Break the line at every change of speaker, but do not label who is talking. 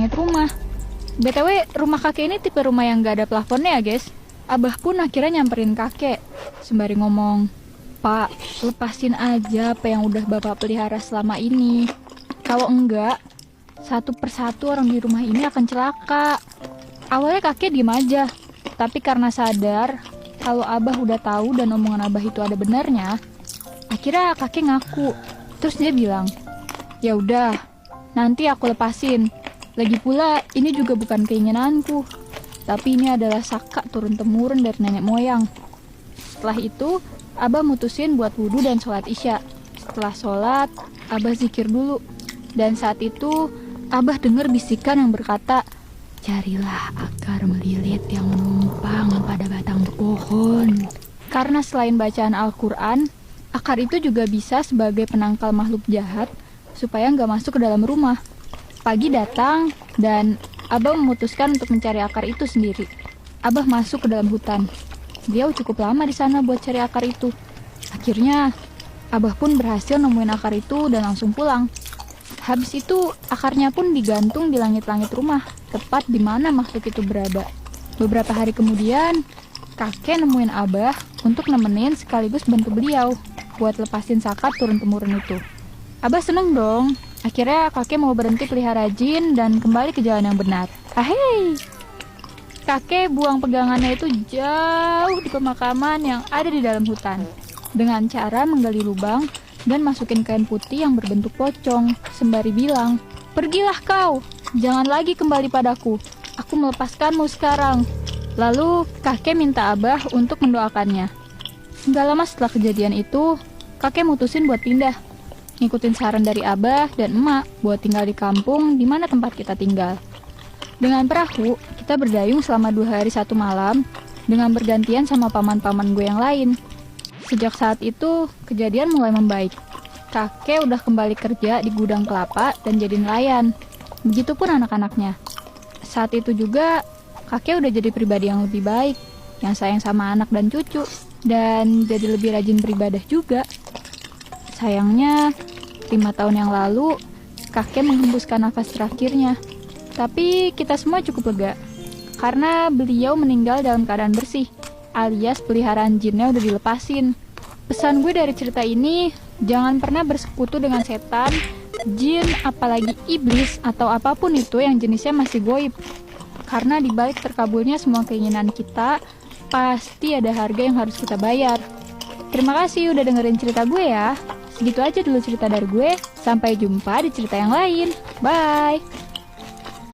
langit rumah. BTW, rumah kakek ini tipe rumah yang gak ada plafonnya ya guys. Abah pun akhirnya nyamperin kakek, sembari ngomong, "Pak, lepasin aja apa yang udah bapak pelihara selama ini. Kalau enggak, satu persatu orang di rumah ini akan celaka." Awalnya kakek diem aja, tapi karena sadar kalau abah udah tahu dan omongan abah itu ada benarnya, akhirnya kakek ngaku. Terus dia bilang, "Ya udah, nanti aku lepasin. Lagi pula ini juga bukan keinginanku, tapi ini adalah saka turun-temurun dari nenek moyang." Setelah itu, abah mutusin buat wudhu dan sholat isya. Setelah sholat, abah zikir dulu. Dan saat itu, abah dengar bisikan yang berkata, "Carilah akar melilit yang menumpang pada batang pohon." Karena selain bacaan Al-Quran, akar itu juga bisa sebagai penangkal makhluk jahat supaya nggak masuk ke dalam rumah. Pagi datang dan abah memutuskan untuk mencari akar itu sendiri. Abah masuk ke dalam hutan. Dia cukup lama di sana buat cari akar itu. Akhirnya, abah pun berhasil nemuin akar itu dan langsung pulang. Habis itu, akarnya pun digantung di langit-langit rumah, tepat di mana makhluk itu berada. Beberapa hari kemudian, kakek nemuin abah untuk nemenin sekaligus bantu beliau buat lepasin saka turun-temurun itu. Abah seneng dong. Akhirnya kakek mau berhenti pelihara jin dan kembali ke jalan yang benar. Ahey! Kakek buang pegangannya itu jauh di pemakaman yang ada di dalam hutan, dengan cara menggali lubang dan masukin kain putih yang berbentuk pocong, sembari bilang, "Pergilah kau, jangan lagi kembali padaku. Aku melepaskanmu sekarang." Lalu kakek minta abah untuk mendoakannya. Gak lama setelah kejadian itu, kakek mutusin buat pindah, ngikutin saran dari abah dan emak buat tinggal di kampung di mana tempat kita tinggal. Dengan perahu, kita berdayung selama 2 hari 1 malam dengan bergantian sama paman-paman gue yang lain. Sejak saat itu, kejadian mulai membaik. Kakek udah kembali kerja di gudang kelapa dan jadi nelayan. Begitupun anak-anaknya. Saat itu juga, kakek udah jadi pribadi yang lebih baik, yang sayang sama anak dan cucu, dan jadi lebih rajin beribadah juga. Sayangnya, 5 tahun yang lalu, kakek menghembuskan nafas terakhirnya. Tapi kita semua cukup lega, karena beliau meninggal dalam keadaan bersih, alias peliharaan jinnya udah dilepasin. Pesan gue dari cerita ini, jangan pernah bersekutu dengan setan, jin, apalagi iblis, atau apapun itu yang jenisnya masih goib. Karena dibalik terkabulnya semua keinginan kita, pasti ada harga yang harus kita bayar. Terima kasih udah dengerin cerita gue ya. Segitu aja dulu cerita dari gue, sampai jumpa di cerita yang lain. Bye!